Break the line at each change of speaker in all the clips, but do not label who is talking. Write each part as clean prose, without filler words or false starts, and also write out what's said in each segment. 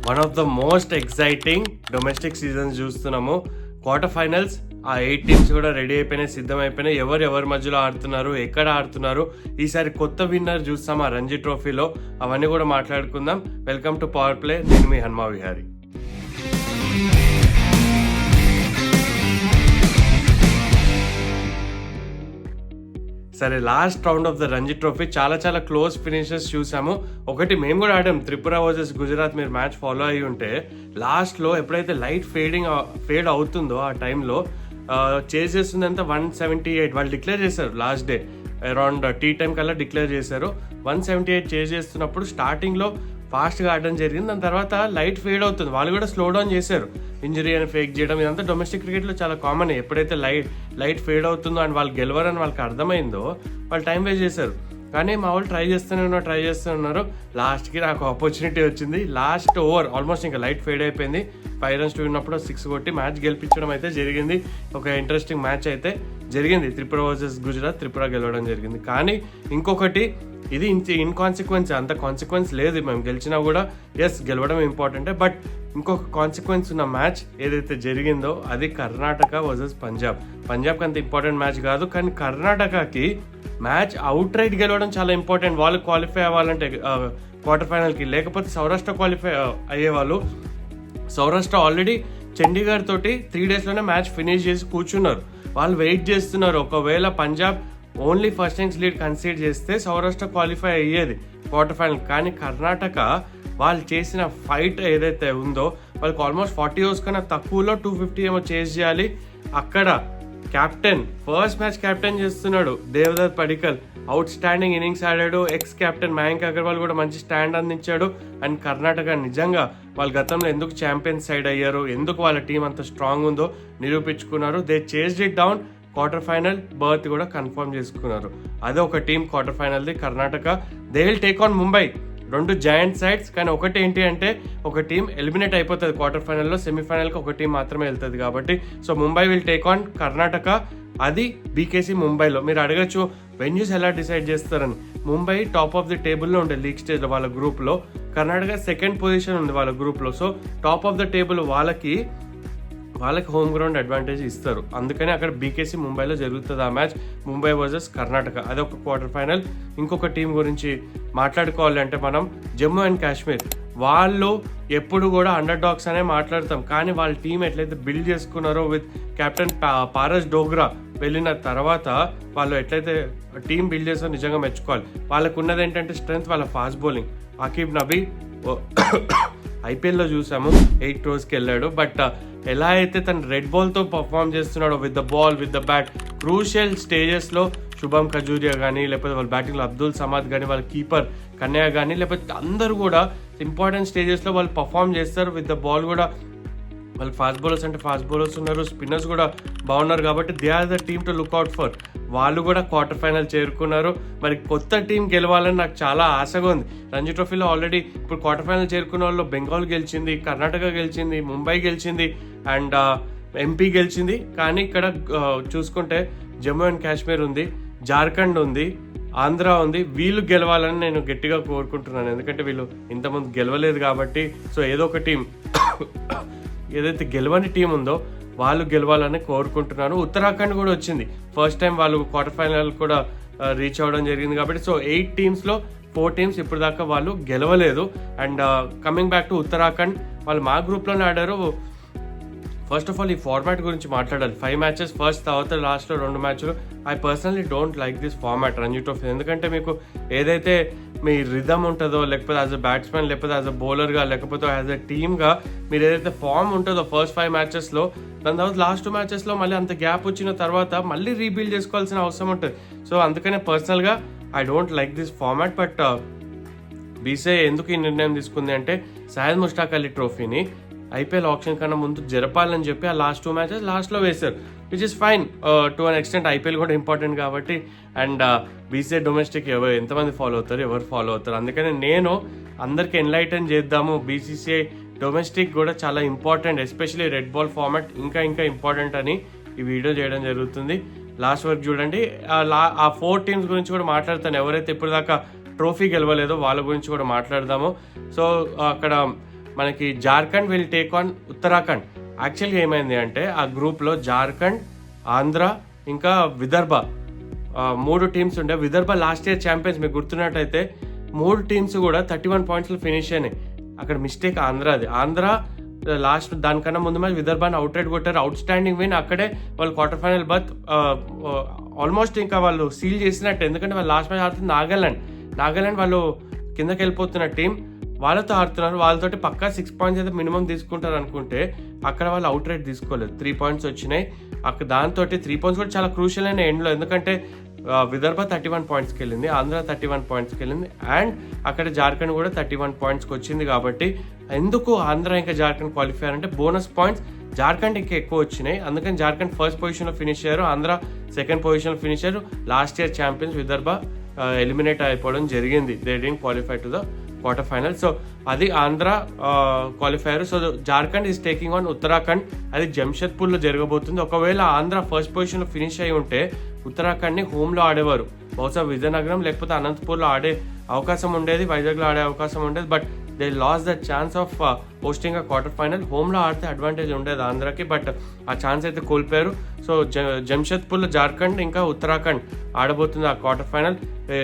One of the most exciting domestic seasons చూస్తున్నాము. Quarter finals ఆ 8 teams కూడా ready అయిపోయినాయి, సిద్ధమైపోయినాయి. ఎవరి మధ్యలో ఆడుతున్నారు, ఎక్కడ ఆడుతున్నారు, ఈసారి కొత్త విన్నర్ చూస్తాం ఆ రంజీ ట్రోఫీలో. అవన్నీ కూడా మాట్లాడుకుందాం. Welcome to power play. నేను మీ హనుమా విహారీ. సరే, last round of the Ranji trophy చాలా క్లోజ్ ఫినిషెస్ చూసాము. ఒకటి మేము కూడా ఆడాం, త్రిపుర వర్సెస్ గుజరాత్. మీరు మ్యాచ్ ఫాలో అయ్యి ఉంటే లాస్ట్లో ఎప్పుడైతే లైట్ ఫేడ్ అవుతుందో ఆ టైంలో చేజ్ చేస్తుందంతా 178 వాళ్ళు డిక్లేర్ చేశారు. Last day around tea time కల్లా డిక్లేర్ చేశారు. 178 చేజ్ చేస్తున్నప్పుడు స్టార్టింగ్లో ఫాస్ట్గా ఆడడం జరిగింది. దాని తర్వాత లైట్ ఫేడ్ అవుతుంది, వాళ్ళు కూడా స్లో డౌన్ చేశారు. ఇంజరీ అని ఫేక్ చేయడం ఇదంతా డొమెస్టిక్ క్రికెట్లో చాలా కామన్. ఎప్పుడైతే లైట్ ఫేడ్ అవుతుందో అండ్ వాళ్ళు గెలవరని వాళ్ళకి అర్థమైందో వాళ్ళు టైం వేస్ట్ చేశారు. కానీ మా వాళ్ళు ట్రై చేస్తూనే ఉన్నారు. లాస్ట్కి నాకు ఆపర్చునిటీ వచ్చింది. లాస్ట్ ఓవర్ ఆల్మోస్ట్ ఇంకా లైట్ ఫేడ్ అయిపోయింది. 5 runs ఉన్నప్పుడు 6 కొట్టి మ్యాచ్ గెలిపించడం అయితే జరిగింది. ఒక ఇంట్రెస్టింగ్ మ్యాచ్ అయితే జరిగింది. త్రిపుర వర్సెస్ గుజరాత్, త్రిపుర గెలవడం జరిగింది. కానీ ఇంకొకటి, ఇది ఇన్కాన్సిక్వెన్స్, అంత కాన్సిక్వెన్స్ లేదు. మేము గెలిచినా కూడా గెలవడం ఇంపార్టెంటే, బట్ ఇంకొక కాన్సిక్వెన్స్ ఉన్న మ్యాచ్ ఏదైతే జరిగిందో అది కర్ణాటక వర్సెస్ పంజాబ్కి అంత ఇంపార్టెంట్ మ్యాచ్ కాదు, కానీ కర్ణాటకకి మ్యాచ్ అవుట్ రైట్ గెలవడం చాలా ఇంపార్టెంట్. వాళ్ళు క్వాలిఫై అవ్వాలంటే క్వార్టర్ ఫైనల్కి, లేకపోతే సౌరాష్ట్ర క్వాలిఫై అయ్యేవాళ్ళు. సౌరాష్ట్ర ఆల్రెడీ చండీగఢ్ తోటి 3 daysలోనే మ్యాచ్ ఫినిష్ చేసి కూర్చున్నారు. వాళ్ళు వెయిట్ చేస్తున్నారు. ఒకవేళ Punjab only first innings lead concede చేస్తే సౌరాష్ట్ర క్వాలిఫై అయ్యేది క్వార్టర్ ఫైనల్. కానీ కర్ణాటక వాళ్ళు చేసిన ఫైట్ ఏదైతే ఉందో, వాళ్ళకి ఆల్మోస్ట్ 40 overs కన్నా తక్కువలో 250 ఏమో చేజ్ చేయాలి. అక్కడ కెప్టెన్, ఫస్ట్ మ్యాచ్ కెప్టెన్ చేస్తున్నాడు Devdutt Padikkal. Out standing innings ఆడాడు. ఎక్స్ కెప్టెన్ మయాంక్ అగర్వాల్ కూడా మంచి స్టాండ్ అందించాడు. అండ్ కర్ణాటక నిజంగా వాళ్ళ గతంలో ఎందుకు ఛాంపియన్స్ సైడ్ అయ్యారు, ఎందుకు వాళ్ళ టీం అంత స్ట్రాంగ్ ఉందో నిరూపించుకున్నారు. They chased it down. Quarter final berth కూడా కన్ఫర్మ్ చేసుకున్నారు. అదే ఒక టీం క్వార్టర్ ఫైనల్ది Karnataka. They will take on Mumbai. 2 joint sides, కానీ ఒకటి ఏంటి అంటే ఒక టీం ఎలిమినేట్ అయిపోతుంది క్వార్టర్ ఫైనల్లో. సెమీఫైనల్కి ఒక టీం మాత్రమే వెళ్తుంది కాబట్టి. So Mumbai will take on Karnataka. అది బీకేసీ ముంబైలో. మీరు అడగచ్చు వెన్యూస్ ఎలా డిసైడ్ చేస్తారని. ముంబై టాప్ ఆఫ్ ది టేబుల్లో ఉండే లీగ్ స్టేజ్లో వాళ్ళ గ్రూప్లో, కర్ణాటక సెకండ్ పొజిషన్ ఉంది వాళ్ళ గ్రూప్లో. So top of the table వాళ్ళకి హోమ్ గ్రౌండ్ అడ్వాంటేజ్ ఇస్తారు. అందుకని అక్కడ బీకేసీ ముంబైలో జరుగుతుంది ఆ మ్యాచ్, ముంబై వర్సెస్ కర్ణాటక. అదొక క్వార్టర్ ఫైనల్. ఇంకొక టీం గురించి మాట్లాడుకోవాలి అంటే మనం జమ్మూ అండ్ కాశ్మీర్. వాళ్ళు ఎప్పుడు కూడా అండర్ డాగ్స్ అనే మాట్లాడతాం, కానీ వాళ్ళ టీం ఎట్లయితే బిల్డ్ చేసుకున్నారో విత్ కెప్టెన్ పారస్ డోగ్రా వెళ్ళిన తర్వాత, వాళ్ళు ఎట్లయితే టీం బిల్డ్ చేస్తారో నిజంగా మెచ్చుకోవాలి. వాళ్ళకు ఉన్నది ఏంటంటే స్ట్రెంగ్త్, వాళ్ళ ఫాస్ట్ బౌలింగ్. అకీబ్ నబీ ఐపీఎల్లో చూసాము 8 crores వెళ్ళాడు. బట్ ఎలా అయితే తను రెడ్ బాల్తో పర్ఫామ్ చేస్తున్నాడో with the ball, with the bat, crucial స్టేజెస్లో శుభం ఖజూరియా కానీ, లేకపోతే వాళ్ళ బ్యాటింగ్లో అబ్దుల్ సమాద్ కానీ, వాళ్ళ కీపర్ కన్యా కానీ, లేకపోతే అందరూ కూడా ఇంపార్టెంట్ స్టేజెస్లో వాళ్ళు పర్ఫామ్ చేస్తారు. విత్ ద బాల్ కూడా వాళ్ళకి ఫాస్ట్ బౌలర్స్ అంటే ఫాస్ట్ బౌలర్స్ ఉన్నారు, స్పిన్నర్స్ కూడా బాగున్నారు. కాబట్టి they are the team to look out for. వాళ్ళు కూడా క్వార్టర్ ఫైనల్ చేరుకున్నారు. మరి కొత్త టీం గెలవాలని నాకు చాలా ఆశగా ఉంది. రంజీ ట్రోఫీలో ఆల్రెడీ ఇప్పుడు క్వార్టర్ ఫైనల్ చేరుకున్న వాళ్ళు బెంగాల్ గెలిచింది, కర్ణాటక గెలిచింది, ముంబై గెలిచింది, అండ్ ఎంపీ గెలిచింది. కానీ ఇక్కడ చూసుకుంటే జమ్మూ అండ్ కాశ్మీర్ ఉంది, జార్ఖండ్ ఉంది, ఆంధ్ర ఉంది. వీళ్ళు గెలవాలని నేను గట్టిగా కోరుకుంటున్నాను. ఎందుకంటే వీళ్ళు ఇంతకుముందు గెలవలేదు కాబట్టి. సో ఏదో ఒక టీం, ఏదైతే గెలవని టీం ఉందో వాళ్ళు గెలవాలని కోరుకుంటున్నాను. ఉత్తరాఖండ్ కూడా వచ్చింది, ఫస్ట్ టైం వాళ్ళు క్వార్టర్ ఫైనల్ కూడా రీచ్ అవ్వడం జరిగింది. కాబట్టి సో 8 teamsలో 4 teams ఇప్పుడు దాకా వాళ్ళు గెలవలేదు. And coming back to Uttarakhand, వాళ్ళు మా గ్రూప్లోనే ఆడారు. ఫస్ట్ ఆఫ్ ఆల్ ఈ ఫార్మాట్ గురించి మాట్లాడాలి. 5 matches ఫస్ట్, తర్వాత లాస్ట్లో 2 matches. I personally don't like this format Ranji trophy. ఎందుకంటే మీకు ఏదైతే మీ రిథమ్ ఉంటుందో, లేకపోతే యాజ్ అ బ్యాట్స్మెన్, లేకపోతే యాజ్ అ బౌలర్గా, లేకపోతే యాజ్ అ టీమ్గా మీరు ఏదైతే ఫామ్ ఉంటుందో ఫస్ట్ 5 matchesలో, దాని తర్వాత లాస్ట్ 2 matchesలో మళ్ళీ అంత గ్యాప్ వచ్చిన తర్వాత మళ్ళీ రీబిల్డ్ చేసుకోవాల్సిన అవసరం ఉంటుంది. సో అందుకనే పర్సనల్గా I don't like this format. But BCI ఎందుకు ఈ నిర్ణయం తీసుకుంది అంటే సయ్యద్ ముష్తాక్ అలీ ట్రోఫీని ఐపీఎల్ ఆప్షన్ కన్నా ముందు జరపాలని చెప్పి ఆ లాస్ట్ 2 matches లాస్ట్లో వేశారు, which is fine to an extent. IPL కూడా ఇంపార్టెంట్ కాబట్టి. అండ్ బీసీఐ డొమెస్టిక్ ఎంతమంది ఫాలో అవుతారు, ఎవరు ఫాలో అవుతారు. అందుకని నేను అందరికి ఎన్లైటన్ చేద్దాము, బీసీసీఐ డొమెస్టిక్ కూడా చాలా important, especially red ball format ఇంకా ఇంపార్టెంట్ అని ఈ వీడియో చేయడం జరుగుతుంది. లాస్ట్ వరకు చూడండి. ఆ 4 teams గురించి కూడా మాట్లాడతాను. ఎవరైతే ఇప్పుడు దాకా ట్రోఫీ గెలవలేదో వాళ్ళ గురించి కూడా మాట్లాడదాము. సో అక్కడ మనకి Jharkhand will take on Uttarakhand. యాక్చువల్గా ఏమైంది అంటే ఆ గ్రూప్లో జార్ఖండ్, ఆంధ్ర ఇంకా విదర్భ 3 టీమ్స్ ఉండే. విదర్భ లాస్ట్ ఇయర్ ఛాంపియన్స్, మీకు గుర్తున్నట్టయితే 3 టీమ్స్ కూడా 31 పాయింట్స్లో ఫినిష్ అయినాయి. అక్కడ మిస్టేక్ ఆంధ్రాది. ఆంధ్ర లాస్ట్ దానికన్నా ముందు మ్యాచ్ విదర్భాన్ని అవుట్ రైడ్ కొట్టారు. Out standing win. అక్కడే వాళ్ళు క్వార్టర్ ఫైనల్ బర్త్ ఆల్మోస్ట్ ఇంకా వాళ్ళు సీల్ చేసినట్టు. ఎందుకంటే వాళ్ళు లాస్ట్ మ్యాచ్ ఆడుతుంది నాగాలాండ్ వాళ్ళు కిందకి వెళ్ళిపోతున్న టీం, వాళ్ళతో ఆడుతున్నారు. వాళ్ళతోటి పక్కా 6 పాయింట్స్ అయితే మినిమం తీసుకుంటారు అనుకుంటే అక్కడ వాళ్ళు అవుట్ రైడ్ తీసుకోలేదు. 3 పాయింట్స్ వచ్చినాయి. అక్కడ దాంతో 3 పాయింట్స్ కూడా చాలా క్రూషియల్ అయిన ఎండ్లో. ఎందుకంటే విదర్భ 31 పాయింట్స్కి వెళ్ళింది, ఆంధ్ర 31 పాయింట్స్కి వెళ్ళింది, అండ్ అక్కడ జార్ఖండ్ కూడా 31 పాయింట్స్కి వచ్చింది. కాబట్టి ఎందుకు ఆంధ్ర ఇంకా జార్ఖండ్ క్వాలిఫై అంటే బోనస్ పాయింట్స్ జార్ఖండ్ ఇంకా ఎక్కువ వచ్చినాయి. అందుకని జార్ఖండ్ ఫస్ట్ పొజిషన్లో ఫినిష్ అయ్యారు, ఆంధ్ర సెకండ్ పొజిషన్లో ఫినిష్ అయ్యారు. Last year champions Vidarbha eliminate అయిపోవడం జరిగింది. They didn't qualify to the quarter final. So అది Andhra qualifier. So Jharkhand is taking on Uttarakhand. అది జంషెద్పూర్లో జరగబోతుంది. ఒకవేళ ఆంధ్ర ఫస్ట్ పొజిషన్లో ఫినిష్ అయి ఉంటే ఉత్తరాఖండ్ని హోమ్లో ఆడేవారు. బహుశా విజయనగరం లేకపోతే అనంతపూర్లో ఆడే అవకాశం ఉండేది, వైజాగ్లో ఆడే అవకాశం ఉండేది. But they lose the chance of hosting a quarter final. హోమ్లో ఆడితే అడ్వాంటేజ్ ఉండేది ఆంధ్రాకి, బట్ ఆ ఛాన్స్ అయితే కోల్పోయారు. సో జంషెద్పూర్లో జార్ఖండ్ ఇంకా ఉత్తరాఖండ్ ఆడబోతుంది ఆ క్వార్టర్ ఫైనల్.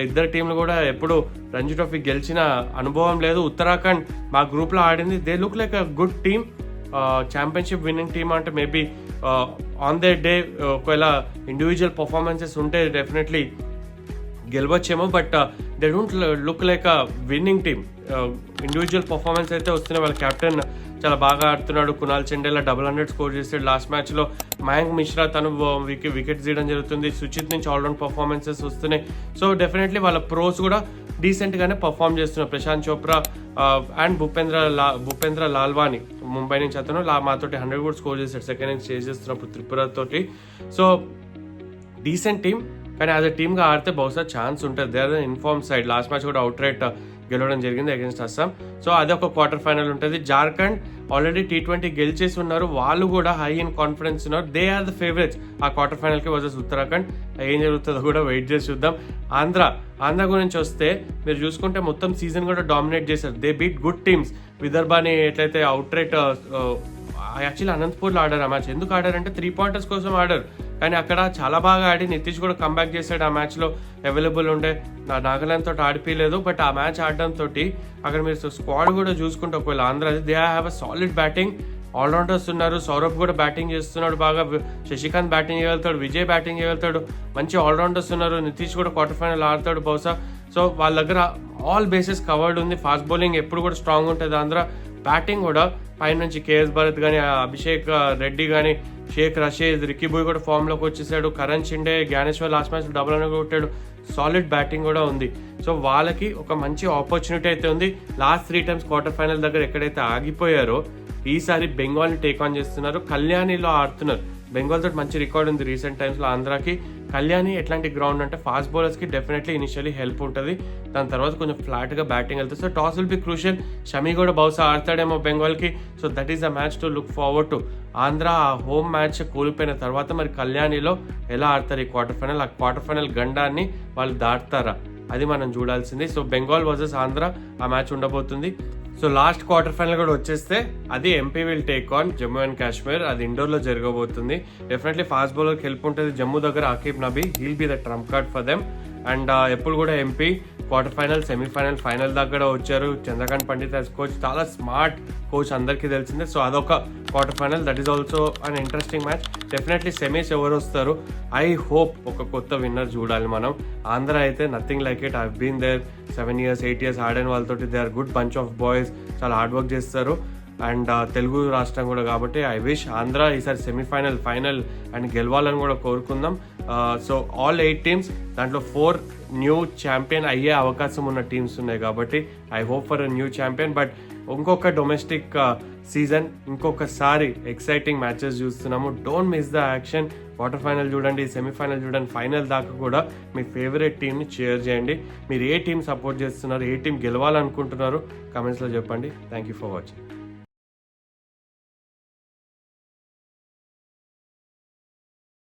ఇద్దరు టీంలు కూడా ఎప్పుడు రంజీ ట్రోఫీ గెలిచిన అనుభవం లేదు. ఉత్తరాఖండ్ మా గ్రూప్లో ఆడింది. They look like a good team, championship winning team. అంటే మేబీ ఆన్ దే డే ఒకవేళ ఇండివిజువల్ పర్ఫార్మెన్సెస్ ఉంటే డెఫినెట్లీ గెలవచ్చేమో, but they don't look like a winning team. Individual performance అయితే వస్తున్నాయి. వాళ్ళ కెప్టెన్ చాలా బాగా ఆడుతున్నాడు. కునాల్ చెండేలా 100 స్కోర్ చేస్తాడు లాస్ట్ మ్యాచ్లో. మయాంక్ మిశ్రా తను వికెట్ తీయడం జరుగుతుంది. సుచిత్ నుంచి ఆల్రౌండ్ పర్ఫార్మెన్సెస్ వస్తున్నాయి. సో డెఫినెట్లీ వాళ్ళ ప్రోస్ కూడా డీసెంట్గానే పర్ఫామ్ చేస్తున్నారు. ప్రశాంత్ చోప్రా అండ్ భూపేంద్ర లాల్వాని ముంబై నుంచి అతను మాతోటి 100 కూడా స్కోర్ చేశాడు సెకండ్ ఇన్నింగ్స్ చేసేస్తున్నప్పుడు త్రిపురతోటి. సో డీసెంట్ టీమ్, కానీ యాజ్ అ టీమ్గా ఆడితే బహుశా ఛాన్స్ ఉంటుంది. They are the in form side. Last match కూడా అవుట్ రైట్ గెలవడం జరిగింది అగేన్స్ట్ అస్సాం. సో అదొక క్వార్టర్ ఫైనల్ ఉంటుంది. జార్ఖండ్ ఆల్రెడీ T20 గెలిచేసి ఉన్నారు. వాళ్ళు కూడా హై ఇన్ కాన్ఫిడెన్స్ ఉన్నారు. దే ఆర్ ద ఫేవరెట్స్ ఆ క్వార్టర్ ఫైనల్కి వర్సెస్ ఉత్తరాఖండ్. ఏం జరుగుతుందో కూడా వెయిట్ చేసి చూద్దాం. ఆంధ్ర గురించి వస్తే మీరు చూసుకుంటే మొత్తం సీజన్ కూడా డామినేట్ చేశారు. They beat good teams. విదర్భాని ఎట్లయితే అవుట్ రైట్, యాక్చువల్లీ అనంతపూర్లో ఆడారు ఆ మ్యాచ్. ఎందుకు ఆడారంటే 3 పాయింటర్స్ కోసం ఆడారు, కానీ అక్కడ చాలా బాగా ఆడి నితీష్ కూడా కంబ్యాక్ చేశాడు. ఆ మ్యాచ్లో అవైలబుల్ ఉండే నాగాలాండ్ తోటి ఆడిపోయలేదు. బట్ ఆ మ్యాచ్ ఆడడంతో అక్కడ మీరు స్క్వాడ్ కూడా చూసుకుంటే ఒకవేళ Andhra they have a solid batting, allrounders ఉన్నారు. సౌరభ్ కూడా బ్యాటింగ్ చేస్తున్నాడు బాగా, శశికాంత్ బ్యాటింగ్ చేయగలుగుతాడు, విజయ్ బ్యాటింగ్ చేయగలుగుతాడు, మంచి ఆల్రౌండర్స్ ఉన్నారు. నితీష్ కూడా క్వార్టర్ ఫైనల్ ఆడతాడు బహుశా. సో వాళ్ళ దగ్గర ఆల్ బేసెస్ కవర్డ్ ఉంది. ఫాస్ట్ బౌలింగ్ ఎప్పుడు కూడా స్ట్రాంగ్ ఉంటుంది ఆంధ్ర. బ్యాటింగ్ కూడా పైనుంచి కేఎస్ భరత్ కానీ, అభిషేక్ రెడ్డి కానీ, షేక్ రషీద్, రిక్కీ బాయ్ కూడా ఫామ్లోకి వచ్చేసాడు. కరణ్ షిండే, జ్ఞానేశ్వర్ లాస్ట్ మ్యాచ్ 100 కొట్టాడు. సాలిడ్ బ్యాటింగ్ కూడా ఉంది. సో వాళ్ళకి ఒక మంచి ఆపర్చునిటీ అయితే ఉంది. లాస్ట్ 3 టైమ్స్ క్వార్టర్ ఫైనల్ దగ్గర ఎక్కడైతే ఆగిపోయారో ఈసారి బెంగాల్ని టేక్ ఆన్ చేస్తున్నారు. కళ్యాణిలో ఆడుతున్నారు. బెంగాల్ తోటి మంచి రికార్డ్ ఉంది రీసెంట్ టైమ్స్లో ఆంధ్రాకి. కళ్యాణి ఎట్లాంటి గ్రౌండ్ అంటే ఫాస్ట్ బౌలర్స్కి డెఫినెట్లీ ఇనిషియలీ హెల్ప్ ఉంటుంది. దాని తర్వాత కొంచెం ఫ్లాట్గా బ్యాటింగ్ వెళ్తుంది. So toss will be crucial. Shami కూడా బహుశా ఆడతాడేమో బెంగాల్కి. So that is the match to look forward to. Andhra ఆ హోమ్ మ్యాచ్ కోల్పోయిన తర్వాత మరి కళ్యాణిలో ఎలా ఆడతారు ఈ క్వార్టర్ ఫైనల్? ఆ క్వార్టర్ ఫైనల్ గండాన్ని వాళ్ళు దాటుతారా? అది మనం చూడాల్సింది. సో బెంగాల్ వర్సెస్ ఆంధ్ర ఆ మ్యాచ్ ఉండబోతుంది. సో లాస్ట్ క్వార్టర్ ఫైనల్ కూడా వచ్చేస్తే అది MP will take on Jammu and Kashmir. అది ఇండోర్లో జరగబోతుంది. డెఫినెట్లీ ఫాస్ట్ బౌలర్కి హెల్ప్ ఉంటుంది. జమ్మూ దగ్గర Aaqib Nabi, he'll be the Trump card for them. And ఎప్పుడు కూడా MP quarter final, semi-final, final దాకా కూడా వచ్చారు. చంద్రకాంత్ పండిత్ యాజ్ కోచ్, చాలా స్మార్ట్ కోచ్, అందరికీ తెలిసిందే. సో అదొక quarter final. That is also an interesting match. Definitely semis ఎవరు వస్తారు? ఐ హోప్ ఒక కొత్త విన్నర్ చూడాలి మనం. ఆంధ్ర అయితే nothing like it. I been there 7 years 8 years ఆడిన వాళ్ళతోటి. They are good bunch of boys, చాలా హార్డ్ వర్క్ చేస్తారు. అండ్ తెలుగు రాష్ట్రం కూడా కాబట్టి ఐ విష్ ఆంధ్ర ఈసారి సెమీఫైనల్, ఫైనల్ అండ్ గెలవాలని కూడా కోరుకుందాం. సో ఆల్ 8 teams, దాంట్లో 4 న్యూ ఛాంపియన్ అయ్యే అవకాశం ఉన్న టీమ్స్ ఉన్నాయి కాబట్టి I hope for a new champion. But ఇంకొక డొమెస్టిక్ సీజన్, ఇంకొకసారి ఎక్సైటింగ్ మ్యాచెస్ చూస్తున్నాము. Don't miss the action. Quarter final చూడండి, సెమీఫైనల్ చూడండి, ఫైనల్ దాకా కూడా మీ ఫేవరెట్ టీమ్ని cheer చేయండి. మీరు ఏ టీం సపోర్ట్ చేస్తున్నారు, ఏ టీం గెలవాలనుకుంటున్నారు, కమెంట్స్లో చెప్పండి. Thank you for watching.